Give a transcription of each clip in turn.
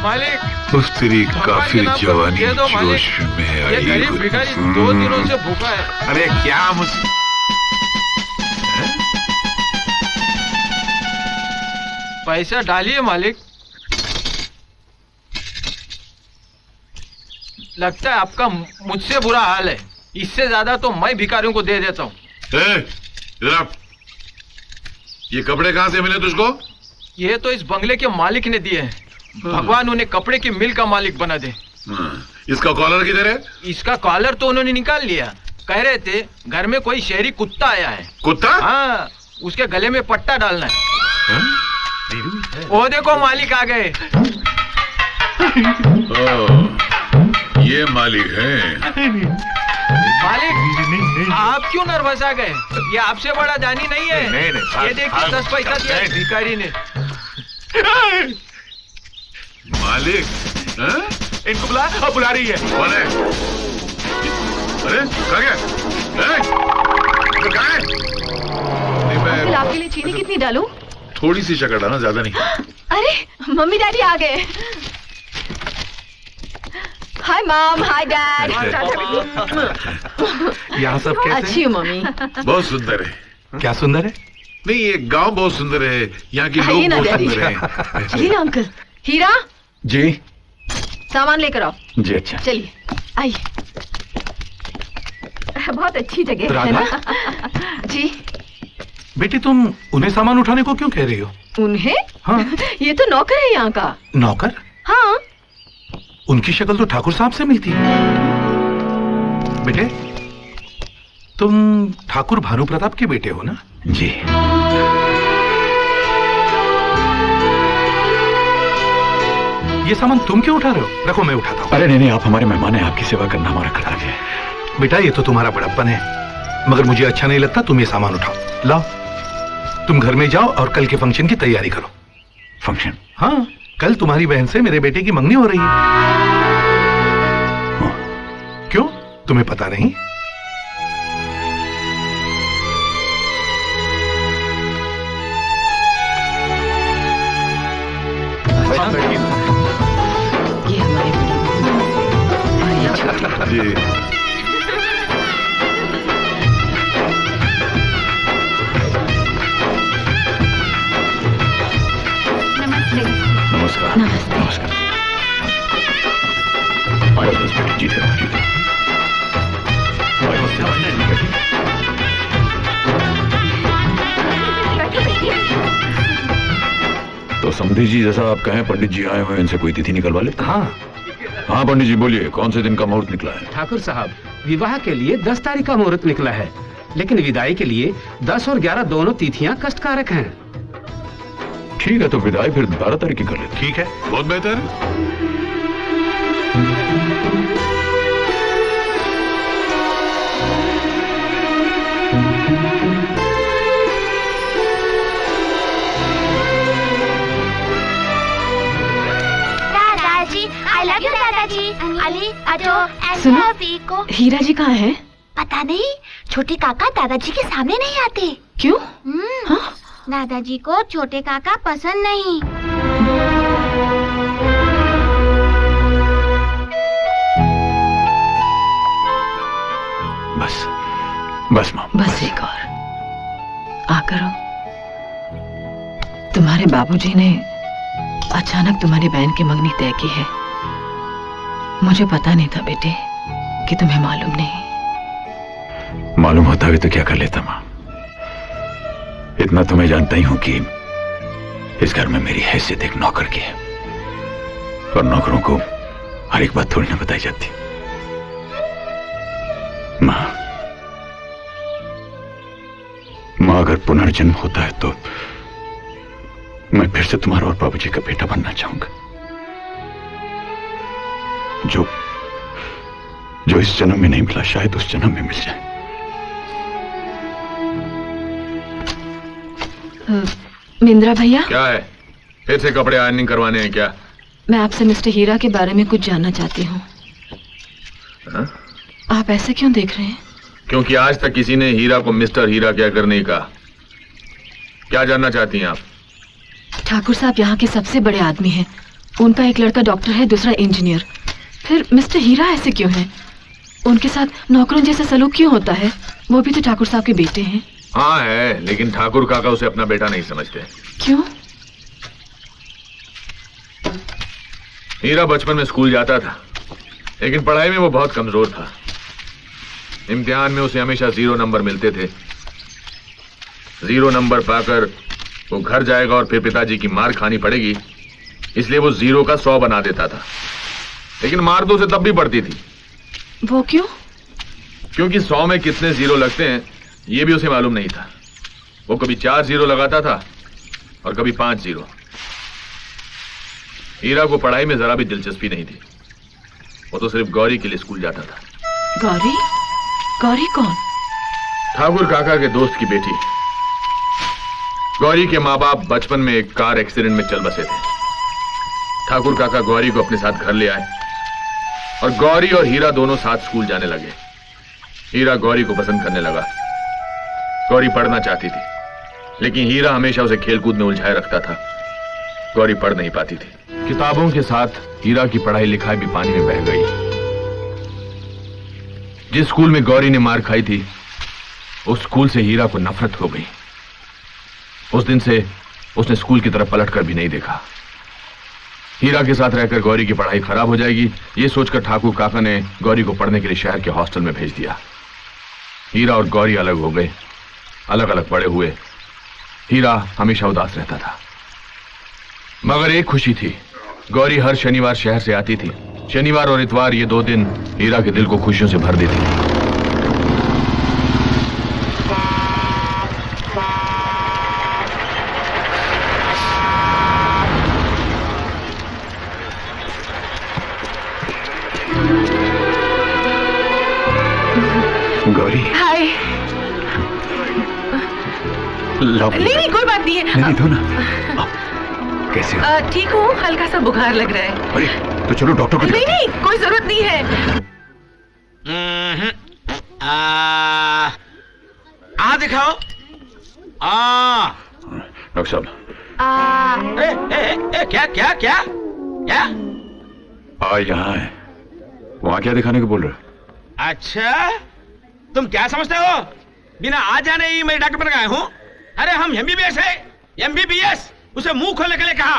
मालिक उस तेरी काफी जवानी जोश में ये आई गरीब हुई। भिखारी 2 दिनों से भूखा है। अरे क्या पैसा डालिए मालिक। लगता है आपका मुझसे बुरा हाल है। इससे ज्यादा तो मैं भिखारियों को दे देता हूँ। इधर आ। ये कपड़े कहाँ से मिले तुझको? ये तो इस बंगले के मालिक ने दिए हैं। भगवान उन्हें कपड़े की मिल का मालिक बना दे। इसका कॉलर किधर है? इसका कॉलर तो उन्होंने निकाल लिया। कह रहे थे घर में कोई शहरी कुत्ता आया है। कुत्ता? हाँ, उसके गले में पट्टा डालना है। वो देखो मालिक आ गए। ये मालिक है। मालिक आप क्यों नर्वस आ गए? ये आपसे बड़ा जानी नहीं है। नहीं, ये देखिए 10 पैसा दिया भिखारी ने। मालिक इनको बुला रही है। कौन है? अरे कहाँ गया? कहाँ है? अंकल आपके लिए चीनी कितनी डालूं? थोड़ी सी शक्कर डालना, ज्यादा नहीं। अरे मम्मी डैडी आ गए। Hi mom, hi dad. यहाँ सब कैसे? अच्छी हूँ मम्मी। बहुत सुंदर है। क्या सुंदर है? नहीं, ये गांव बहुत सुंदर है। यहाँ के आइए लोग ना बहुत डैडी। सुंदर हैं। चलिए ना अंकल। हीरा जी सामान लेकर आओ। जी अच्छा। चलिए आइए। बहुत अच्छी जगह है ना? जी बेटी, तुम उन्हें सामान उठाने को क्यों कह रही हो? उन्हें? हाँ। ये तो नौकर है यहाँ का। नौकर? हाँ। उनकी शक्ल तो ठाकुर साहब से मिलती है। बेटे, तुम ठाकुर भानु प्रताप के बेटे हो ना? जी। ये सामान तुम क्यों उठा रहे हो? रखो, मैं उठाता हूँ। अरे नहीं, आप हमारे मेहमान हैं, आपकी सेवा करना हमारा कर्तव्य है। बेटा, ये तो तुम्हारा बड़प्पन है, मगर मुझे अच्छा नहीं लगता। तुम ये सामान उठाओ। लाओ, तुम घर में जाओ और कल के फंक्शन की तैयारी करो। फंक्शन? हाँ, कल तुम्हारी बहन से मेरे बेटे की मंगनी हो रही है। क्यों, तुम्हें पता नहीं? ये हमारी बड़ी ये छोटी। जी। नमस्कार। नमस्ते। बस बेटी, जीते रहो, जीते रहो। तो समधी जी, जैसा आप कहें, पंडित जी आए हुए, इनसे कोई तिथि निकलवा ले। हाँ हाँ पंडित जी, बोलिए, कौन से दिन का मुहूर्त निकला है? ठाकुर साहब, विवाह के लिए 10 तारीख का मुहूर्त निकला है, लेकिन विदाई के लिए 10 और 11 दोनों तिथियां कष्टकारक हैं। ठीक है, तो विदाई फिर 12 तारीख की कर लेते। ठीक है, बहुत बेहतर। दादाजी, I love you दादाजी। अली अजो सुनो, हीरा जी कहाँ है? पता नहीं, छोटे काका दादाजी के सामने नहीं आते। क्यों? हाँ? दादाजी को छोटे काका पसंद नहीं। बस माँ, बस एक और आकर हो। तुम्हारे बाबूजी ने अचानक तुम्हारी बहन की मंगनी तय की है। मुझे पता नहीं था बेटे कि तुम्हें मालूम नहीं। मालूम होता भी तो क्या कर लेता माँ। इतना तो मैं जानता ही हूं कि इस घर में मेरी हैसियत एक नौकर की है, और नौकरों को हर एक बात थोड़ी ना बताई जाती। माँ, अगर पुनर्जन्म होता है तो मैं फिर से तुम्हारा और बाबूजी का बेटा बनना चाहूंगा। जो इस जन्म में नहीं मिला, शायद उस जन्म में मिल जाए। मिंद्रा भैया, क्या है? फिर से कपड़े आयरनिंग करवाने हैं क्या? मैं आपसे मिस्टर हीरा के बारे में कुछ जानना चाहती हूँ। आप ऐसे क्यों देख रहे हैं? क्योंकि आज तक किसी ने हीरा को मिस्टर हीरा कहकर नहीं कहा। क्या जानना चाहती हैं आप? ठाकुर साहब यहाँ के सबसे बड़े आदमी हैं। उनका एक लड़का डॉक्टर है, दूसरा इंजीनियर। फिर मिस्टर हीरा ऐसे क्यों हैं? उनके साथ नौकरों जैसा सलूक क्यों होता है? वो भी तो ठाकुर साहब के बेटे हैं। हाँ है, लेकिन ठाकुर काका उसे अपना बेटा नहीं समझते। क्यों? हीरा बचपन में स्कूल जाता था, लेकिन पढ़ाई में वो बहुत कमजोर था। इम्तिहान में उसे हमेशा 0 नंबर मिलते थे। 0 नंबर पाकर वो घर जाएगा और फिर पिताजी की मार खानी पड़ेगी, इसलिए वो 0 का 100 बना देता था। लेकिन मार तो उसे तब भी पड़ती थी। वो क्यों? क्योंकि 100 में कितने 0 लगते हैं ये भी उसे मालूम नहीं था। वो कभी 4 0 लगाता था और कभी 5 0। हीरा को पढ़ाई में जरा भी दिलचस्पी नहीं थी। वो तो सिर्फ गौरी के लिए स्कूल जाता था। गौरी? गौरी कौन? ठाकुर काका के दोस्त की बेटी। गौरी के माँ बाप बचपन में एक कार एक्सीडेंट में चल बसे थे। ठाकुर काका गौरी को अपने साथ घर ले आए और गौरी और हीरा दोनों साथ स्कूल जाने लगे। हीरा गौरी को पसंद करने लगा। गौरी पढ़ना चाहती थी, लेकिन हीरा हमेशा उसे खेलकूद में उलझाए रखता था। गौरी पढ़ नहीं पाती थी। किताबों के साथ हीरा की पढ़ाई लिखाई भी पानी में बह गई। जिस स्कूल में गौरी ने मार खाई थी, उस स्कूल से हीरा को नफरत हो गई। उस दिन से उसने स्कूल की तरफ पलट कर भी नहीं देखा। हीरा के साथ रहकर गौरी की पढ़ाई खराब हो जाएगी, ये सोचकर ठाकुर काका ने गौरी को पढ़ने के लिए शहर के हॉस्टल में भेज दिया। हीरा और गौरी अलग हो गए, अलग अलग बड़े हुए। हीरा हमेशा उदास रहता था, मगर एक खुशी थी। गौरी हर शनिवार शहर से आती थी। शनिवार और इतवार ये 2 दिन हीरा के दिल को खुशियों से भर देती थी। गौरी, हाय। लाओ। नहीं, कोई बात नहीं है। नहीं दो ना। कैसे हो? ठीक हूँ, हल्का सा बुखार लग रहा है। अरे तो चलो डॉक्टर को नहीं नहीं, कोई जरूरत नहीं है। दिखाओ। डॉक्टर साहब। क्या क्या क्या क्या? यहाँ है। वहाँ क्या दिखाने को बोल रहे हो? अच्छा, तुम क्या समझते हो? बिना आ जाने ही मैं डॉक्टर बन गया हूँ। अरे हम एमबीबीएस है, एमबीबीएस। उसे मुंह खोलने के लिए कहा।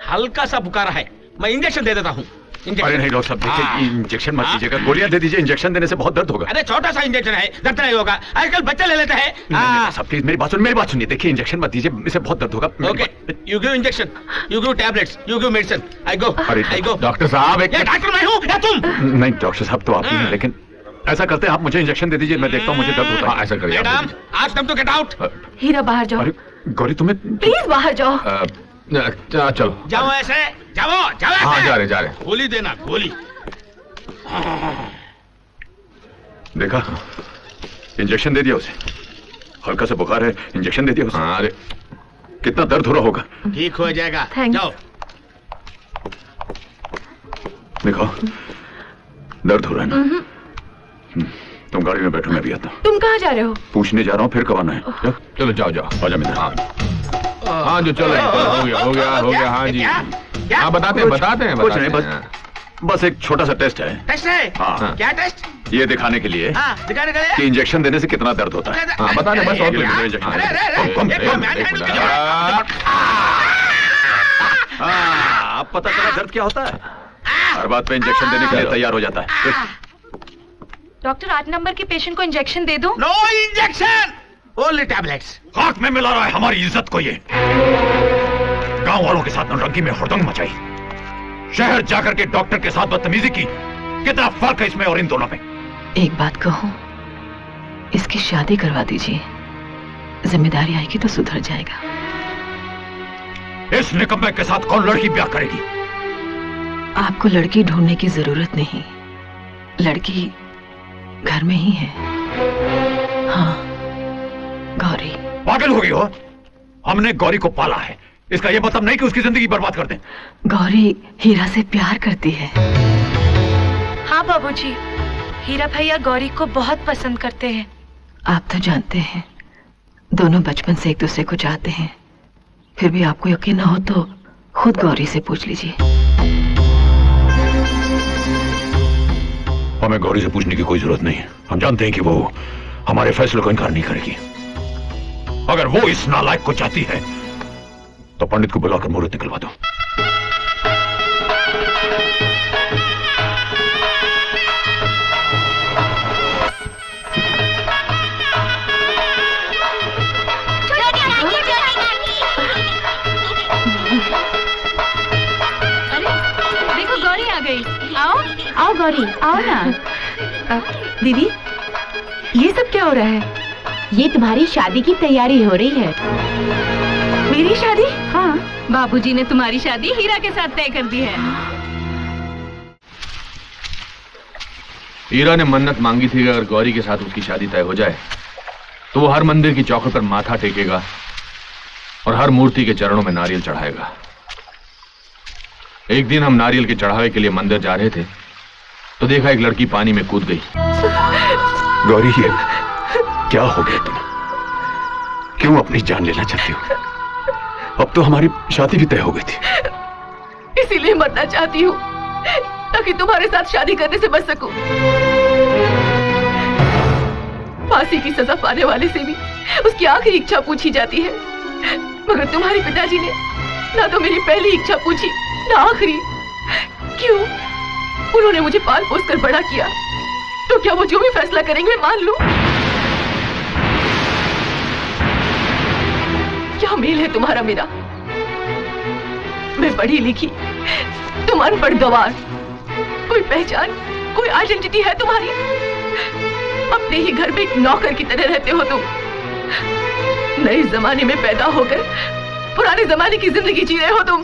हल्का सा बुखार है, मैं इंजेक्शन दे देता हूँ। अरे नहीं डॉक्टर साहब, देखिए इंजेक्शन मत दीजिएगा, गोलियां दे दीजिए। इंजेक्शन देने से बहुत दर्द होगा। अरे छोटा सा इंजेक्शन है, दर्द नहीं होगा। आजकल बच्चे ले लेते हैं। साहब प्लीज मेरी बात सुनिए। देखिए इंजेक्शन मत दीजिए, इससे बहुत दर्द होगा। Okay, you give injection, you give tablets, you give medicine. I go. Doctor साहब, एक डॉक्टर मैं हूँ या तुम? नहीं डॉक्टर साहब तो आप ही हैं, लेकिन ऐसा करते हैं आप मुझे इंजेक्शन दे दीजिए, मैं देखता हूँ मुझे दर्द होता है। ऐसा करिए। मैडम, आज तुम तो गेट आउट। हीरा बाहर जाओ। अरे गौरी तुम्हें प्लीज बाहर जाओ। चलो जाओ ऐसे, जाओ जाओ ऐसे। हाँ, जा रहे। गोली देना, गोली। देखा, इंजेक्शन दे दिया उसे। हल्का सा बुखार है, इंजेक्शन दे दिया उसे। अरे कितना दर्द हो रहा होगा। ठीक हो जाएगा। Thanks. जाओ। देखो दर्द हो रहा है ना। तुम गाड़ी में बैठो, मैं भी आता हूँ। तुम कहाँ जा रहे हो? पूछने जा रहा हूँ, फिर कब आना है? चलो जाओ। आजा मित्र। हाँ जो चलो, हो गया। हाँ जी, हाँ बताते हैं। कुछ नहीं, बस एक छोटा सा टेस्ट है। टेस्ट है? हाँ। क्या टेस्ट? ये दिखाने के लिए दिखाने के लिए कि इंजेक्शन देने से कितना दर्द होता है। हाँ बताने बस। और अब पता चला दर्द क्या होता है। हर बात पे इंजेक्शन देने के लिए तैयार हो जाता है। डॉक्टर 8 नंबर के पेशेंट को इंजेक्शन दे दूं? No injection, only tablets. खाक में मिला रहा है हमारी इज्जत को ये। गांव वालों के साथ नौटंकी में हुड़दंग मचाई, शहर जाकर के डॉक्टर के साथ बदतमीजी की। कितना फर्क है इसमें और इन दोनों में। एक बात कहूँ, इसकी शादी करवा दीजिए, जिम्मेदारी आएगी तो सुधर जाएगा। इस निकम्मे के साथ कौन लड़की ब्याह करेगी? आपको लड़की ढूंढने की जरूरत नहीं, लड़की घर में ही है। हाँ, गौरी। पागल हो गई हो? हमने गौरी को पाला है, इसका यह मतलब नहीं कि उसकी जिंदगी बर्बाद कर दें। गौरी हीरा से प्यार करती है। हाँ बाबूजी, हीरा भैया गौरी को बहुत पसंद करते हैं। आप तो जानते हैं दोनों बचपन से एक दूसरे को चाहते हैं, फिर भी आपको यकीन ना हो तो खुद गौरी से पूछ लीजिए। हमें गौरी से पूछने की कोई जरूरत नहीं है। हम जानते हैं कि वो हमारे फैसले को इनकार नहीं करेगी। अगर वो इस नालायक को चाहती है तो पंडित को बुलाकर मुहूर्त निकलवा दो। देखो गौरी आ गई। आओ आओ गौरी, आओ ना। दीदी, ये सब क्या हो रहा है? ये तुम्हारी शादी की तैयारी हो रही है। मेरी शादी? हाँ, बाबूजी ने तुम्हारी शादी हीरा के साथ तय कर दी है। हीरा ने मन्नत मांगी थी कि अगर गौरी के साथ उसकी शादी तय हो जाए तो वो हर मंदिर की चौखट पर माथा टेकेगा और हर मूर्ति के चरणों में नारियल चढ़ाएगा। एक दिन हम नारियल के चढ़ावे के लिए मंदिर जा रहे थे तो देखा एक लड़की पानी में कूद गई। गौरी, ये क्या हो गया तुम? क्यों अपनी जान लेना चाहती हो? अब तो हमारी शादी भी तय हो गई थी। इसीलिए मरना चाहती हूँ ताकि तुम्हारे साथ शादी करने से बच सकूं। फांसी की सजा पाने वाले से भी उसकी आखिरी इच्छा पूछी जाती है, मगर तुम्हारे पिताजी ने ना तो मेरी पहली इच्छा पूछी ना आखिरी। क्यों? उन्होंने मुझे पाल पोस कर बड़ा किया, तो क्या वो जो भी फैसला करेंगे मैं मान लूं? क्या मेल है तुम्हारा मेरा? मैं पढ़ी लिखी, तुम अनपढ़ गवार। कोई पहचान, कोई आइडेंटिटी है तुम्हारी? अपने ही घर में एक नौकर की तरह रहते हो तुम। नए जमाने में पैदा होकर पुराने जमाने की जिंदगी जी रहे हो तुम।